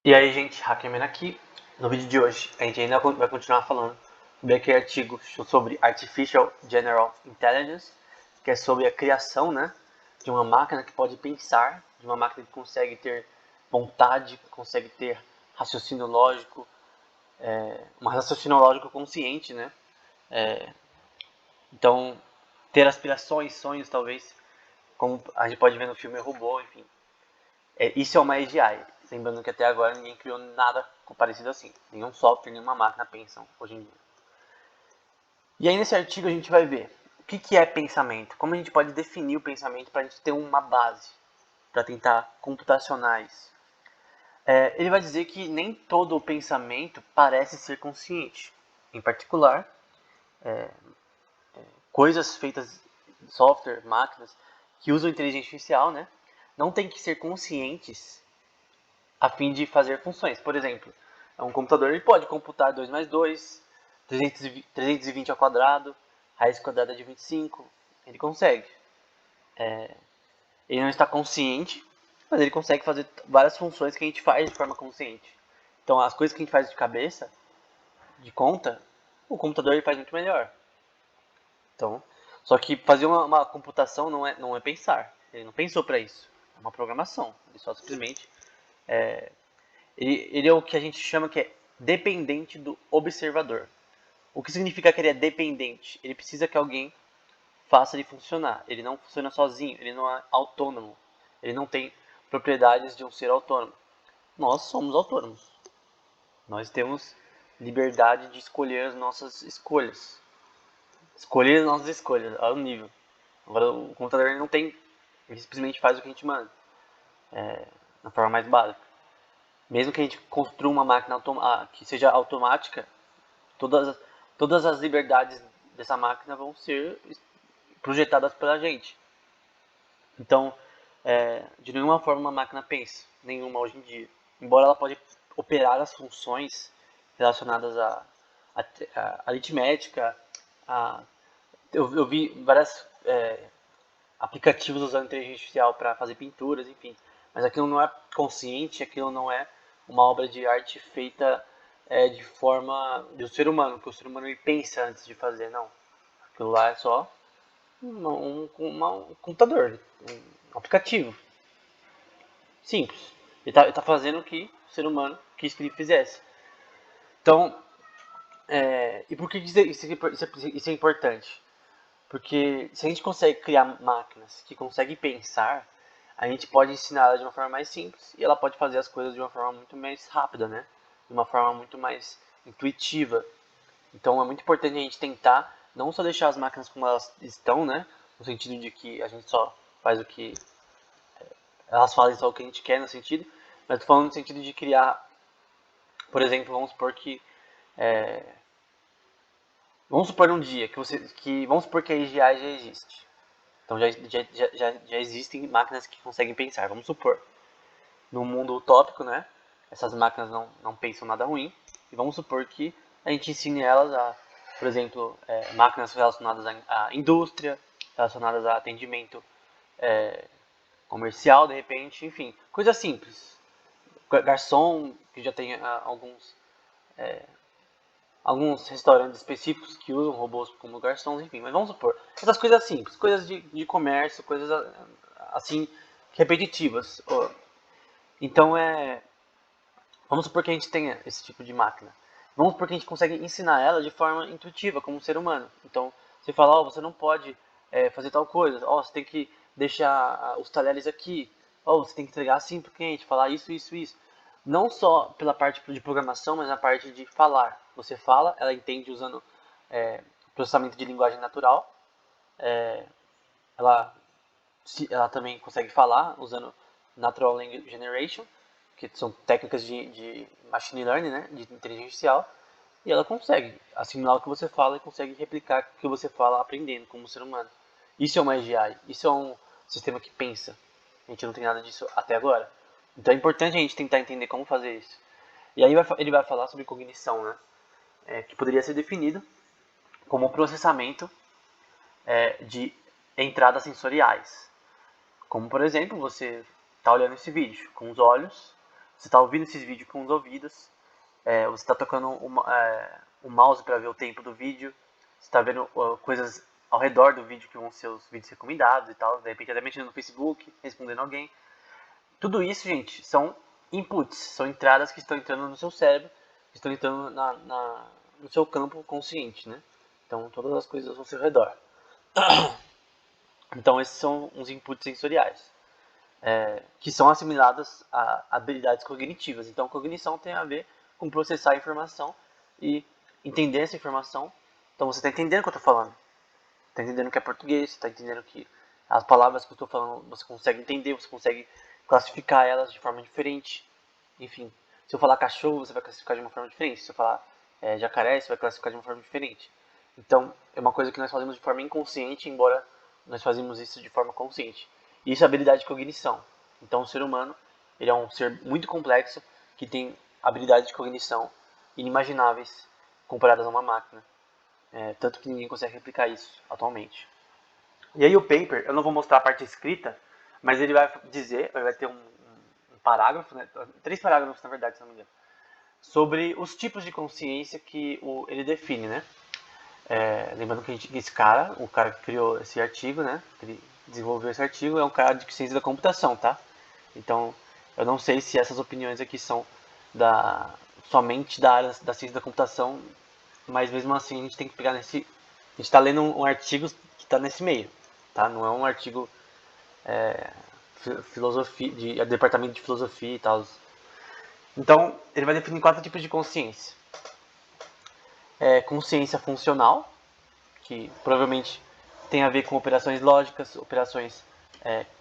E aí, gente, Hackerman aqui. No vídeo de hoje, a gente ainda vai continuar falando sobre aquele artigo sobre Artificial General Intelligence, que é sobre a criação, né, de uma máquina que pode pensar, de uma máquina que consegue ter vontade, consegue ter raciocínio lógico, um raciocínio lógico consciente, né? Então, ter aspirações, sonhos, talvez, como a gente pode ver no filme Robô, enfim. Isso é uma AGI. Lembrando que até agora ninguém criou nada parecido assim. Nenhum software, nenhuma máquina pensam hoje em dia. E aí nesse artigo a gente vai ver o que é pensamento, como a gente pode definir o pensamento para a gente ter uma base, para tentar computacionar isso. Ele vai dizer que nem todo o pensamento parece ser consciente. Em particular, coisas feitas, software, máquinas, que usam inteligência artificial, né, não tem que ser conscientes a fim de fazer funções. Por exemplo, um computador ele pode computar 2 mais 2, 320 ao quadrado, raiz quadrada de 25, ele consegue. Ele não está consciente, mas ele consegue fazer várias funções que a gente faz de forma consciente. Então, as coisas que a gente faz de cabeça, de conta, o computador ele faz muito melhor. Então, só que fazer uma computação não é pensar. Ele não pensou para isso. É uma programação. Ele só simplesmente ele é o que a gente chama que é dependente do observador. O que significa que ele é dependente? Ele precisa que alguém faça ele funcionar. Ele não funciona sozinho, ele não é autônomo. Ele não tem propriedades de um ser autônomo. Nós somos autônomos. Nós temos liberdade de escolher as nossas escolhas. Escolher as nossas escolhas, ao nível. Agora, o computador ele não tem. Ele simplesmente faz o que a gente manda. Na forma mais básica. Mesmo que a gente construa uma máquina que seja automática, todas, todas as liberdades dessa máquina vão ser projetadas pela gente. Então, de nenhuma forma uma máquina pensa, nenhuma hoje em dia. Embora ela pode operar as funções relacionadas à aritmética, eu vi vários aplicativos usando inteligência artificial para fazer pinturas, enfim. Mas aquilo não é consciente, aquilo não é uma obra de arte feita de forma do ser humano, porque o ser humano ele pensa antes de fazer, não. Aquilo lá é só um computador, um aplicativo. Simples. Ele tá fazendo o que o ser humano quis que ele fizesse. Então, e por que isso é importante? Porque se a gente consegue criar máquinas que conseguem pensar, a gente pode ensinar ela de uma forma mais simples e ela pode fazer as coisas de uma forma muito mais rápida, né? De uma forma muito mais intuitiva. Então é muito importante a gente tentar não só deixar as máquinas como elas estão, né? No sentido de que a gente só faz o que elas fazem só o que a gente quer no sentido, mas tô falando no sentido de criar, por exemplo, vamos supor que vamos supor um dia que vamos supor que a AGI já existe. Então já existem máquinas que conseguem pensar, vamos supor. No mundo utópico, né? Essas máquinas não pensam nada ruim. E vamos supor que a gente ensine elas a, por exemplo, máquinas relacionadas à indústria, relacionadas a atendimento comercial, de repente, enfim, coisa simples. Garçom, que já tem alguns restaurantes específicos que usam robôs como garçons, enfim. Mas vamos supor, essas coisas simples, coisas de comércio, coisas assim, repetitivas. Então, vamos supor que a gente tenha esse tipo de máquina. Vamos supor que a gente consegue ensinar ela de forma intuitiva, como um ser humano. Então, você fala, você não pode fazer tal coisa, você tem que deixar os talheres aqui, você tem que entregar assim pro cliente, falar isso, isso, isso. Não só pela parte de programação, mas na parte de falar. Você fala, ela entende usando processamento de linguagem natural. Ela, ela também consegue falar usando Natural Language Generation, que são técnicas de machine learning, né, de inteligência artificial, e ela consegue assimilar o que você fala e consegue replicar o que você fala aprendendo como ser humano. Isso é uma AGI, isso é um sistema que pensa. A gente não tem nada disso até agora. Então é importante a gente tentar entender como fazer isso. E aí ele vai falar sobre cognição, né, que poderia ser definido como o processamento de entradas sensoriais. Como, por exemplo, você está olhando esse vídeo com os olhos, Você está ouvindo esses vídeos com os ouvidos, você está tocando o mouse para ver o tempo do vídeo, você está vendo coisas ao redor do vídeo que vão ser os vídeos recomendados e tal, de repente até mexendo no Facebook, respondendo alguém. Tudo isso, gente, são inputs, são entradas que estão entrando no seu cérebro, que estão entrando no seu campo consciente, né? Então, todas as coisas ao seu redor. Então, esses são os inputs sensoriais, que são assimilados a habilidades cognitivas. Então, cognição tem a ver com processar a informação e entender essa informação. Então, você está entendendo o que eu estou falando. Está entendendo que é português, está entendendo que as palavras que eu estou falando você consegue entender, você consegue classificar elas de forma diferente. Enfim, se eu falar cachorro, você vai classificar de uma forma diferente. Se eu falar jacaré, você vai classificar de uma forma diferente. Então, é uma coisa que nós fazemos de forma inconsciente, embora nós fazemos isso de forma consciente. E isso é habilidade de cognição. Então, o ser humano ele é um ser muito complexo que tem habilidades de cognição inimagináveis comparadas a uma máquina. Tanto que ninguém consegue replicar isso atualmente. E aí o paper, eu não vou mostrar a parte escrita, mas ele vai dizer, vai ter um parágrafo, né, 3 parágrafos na verdade, se não me engano, sobre os tipos de consciência que ele define, né? Lembrando que esse cara, o cara que criou esse artigo, né, que ele desenvolveu esse artigo, é um cara de ciência da computação, tá? Então, eu não sei se essas opiniões aqui são somente da área da ciência da computação, mas mesmo assim a gente tem que pegar nesse... A gente está lendo um artigo que está nesse meio, tá? Não é um artigo filosofia, de departamento de filosofia e tal. Então, ele vai definir 4 tipos de consciência. Consciência funcional, que provavelmente tem a ver com operações lógicas, operações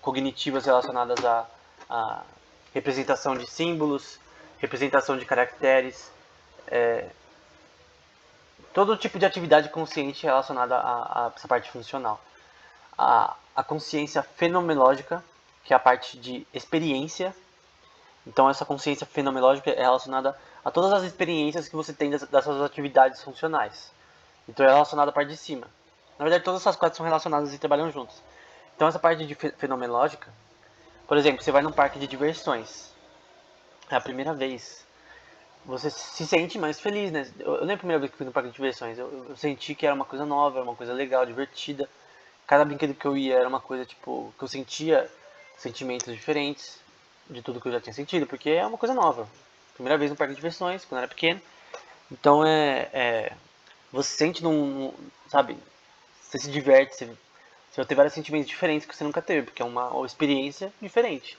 cognitivas relacionadas à representação de símbolos, representação de caracteres, todo tipo de atividade consciente relacionada a essa parte funcional. A consciência fenomenológica, que é a parte de experiência. Então, essa consciência fenomenológica é relacionada a todas as experiências que você tem das suas atividades funcionais. Então, é relacionada à parte de cima. Na verdade, todas essas 4 são relacionadas e trabalham juntas. Então, essa parte de fenomenológica, por exemplo, você vai num parque de diversões. É a primeira vez. Você se sente mais feliz, né? Eu lembro a primeira vez que fui no parque de diversões. Eu senti que era uma coisa nova, era uma coisa legal, divertida. Cada brinquedo que eu ia era uma coisa, tipo, que eu sentia sentimentos diferentes de tudo que eu já tinha sentido, porque é uma coisa nova. Primeira vez no parque de diversões, quando eu era pequeno. Então você sente sabe, você se diverte, você vai ter vários sentimentos diferentes que você nunca teve, porque é uma experiência diferente.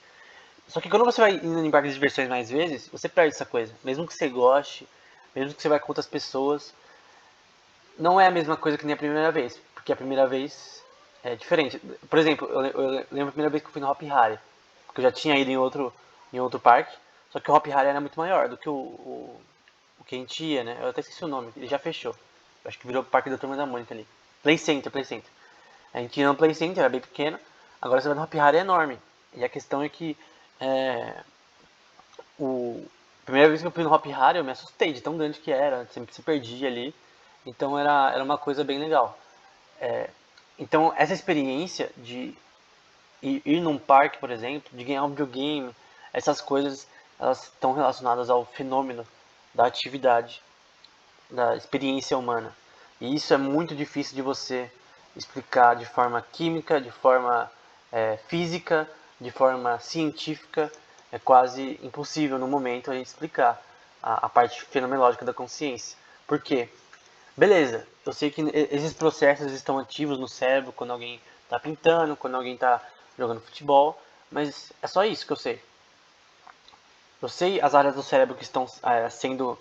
Só que quando você vai indo em parques de diversões mais vezes, você perde essa coisa. Mesmo que você goste, mesmo que você vai com outras pessoas, não é a mesma coisa que nem a primeira vez, porque a primeira vez é diferente. Por exemplo, eu lembro a primeira vez que eu fui no Hop Harry, porque eu já tinha ido em outro parque, só que o Hop Harry era muito maior do que o que a gente ia, né? Eu até esqueci o nome, ele já fechou. Eu acho que virou o Parque da Turma da Mônica ali. Play Center, Play Center. A gente ia no Play Center, era bem pequeno, agora você vai no Hop Harry, é enorme. E a questão é que a primeira vez que eu fui no Hop Harry eu me assustei de tão grande que era, sempre se perdia ali. Então era uma coisa bem legal. Então essa experiência de ir num parque, por exemplo, de ganhar um videogame, essas coisas elas estão relacionadas ao fenômeno da atividade, da experiência humana. E isso é muito difícil de você explicar de forma química, de forma física, de forma científica. É quase impossível no momento a gente explicar a parte fenomenológica da consciência. Por quê? Beleza, eu sei que esses processos estão ativos no cérebro quando alguém está pintando, quando alguém está jogando futebol, mas é só isso que eu sei. Eu sei as áreas do cérebro que estão sendo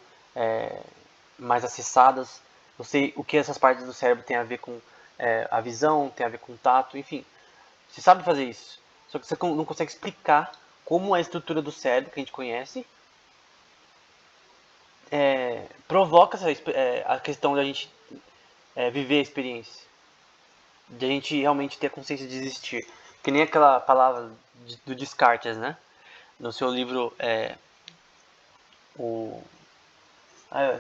mais acessadas, eu sei o que essas partes do cérebro têm a ver com a visão, tem a ver com o tato, enfim. Você sabe fazer isso, só que você não consegue explicar como a estrutura do cérebro que a gente conhece provoca a questão da gente viver a experiência, de a gente realmente ter a consciência de existir. Que nem aquela palavra do Descartes, né? No seu livro, o...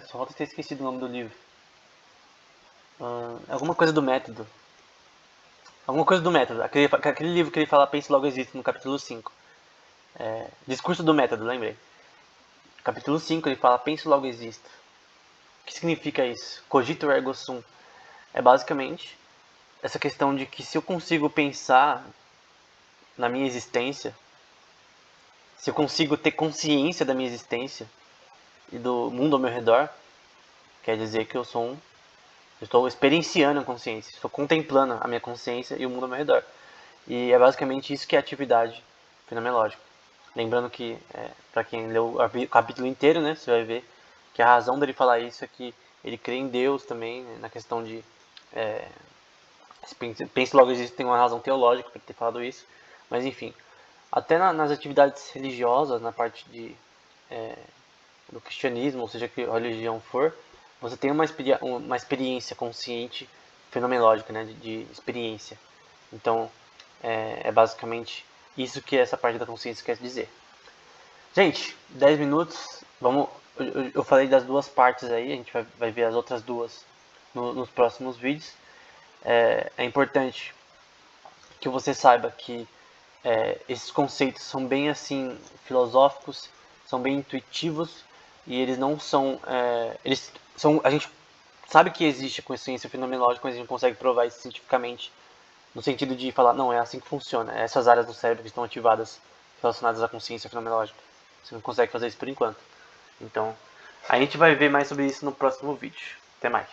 só falta ter esquecido o nome do livro. Alguma coisa do método. Alguma coisa do método. Aquele livro que ele fala Pense Logo Existe, no capítulo 5. Discurso do método, lembrei. capítulo 5 ele fala penso logo existo. O que significa isso? Cogito ergo sum. É basicamente essa questão de que se eu consigo pensar na minha existência, se eu consigo ter consciência da minha existência e do mundo ao meu redor, quer dizer que eu estou experienciando a consciência, estou contemplando a minha consciência e o mundo ao meu redor. E é basicamente isso que é atividade fenomenológica. Lembrando que, para quem leu o capítulo inteiro, né, você vai ver que a razão dele falar isso é que ele crê em Deus também, né, na questão de... pensa logo existe, tem uma razão teológica para ter falado isso, mas enfim. Até nas atividades religiosas, na parte do cristianismo, ou seja, que religião for, você tem uma experiência consciente fenomenológica, né, de experiência. Então, é basicamente isso que essa parte da consciência quer dizer. Gente, 10 minutos, vamos, eu falei das duas partes aí, a gente vai ver as outras duas nos próximos vídeos. É importante que você saiba que esses conceitos são bem assim filosóficos, são bem intuitivos e eles não são, eles são, a gente sabe que existe a consciência fenomenológica, mas a gente não consegue provar isso cientificamente, no sentido de falar, não, é assim que funciona, essas áreas do cérebro que estão ativadas relacionadas à consciência fenomenológica. Você não consegue fazer isso por enquanto. Então, a gente vai ver mais sobre isso no próximo vídeo. Até mais.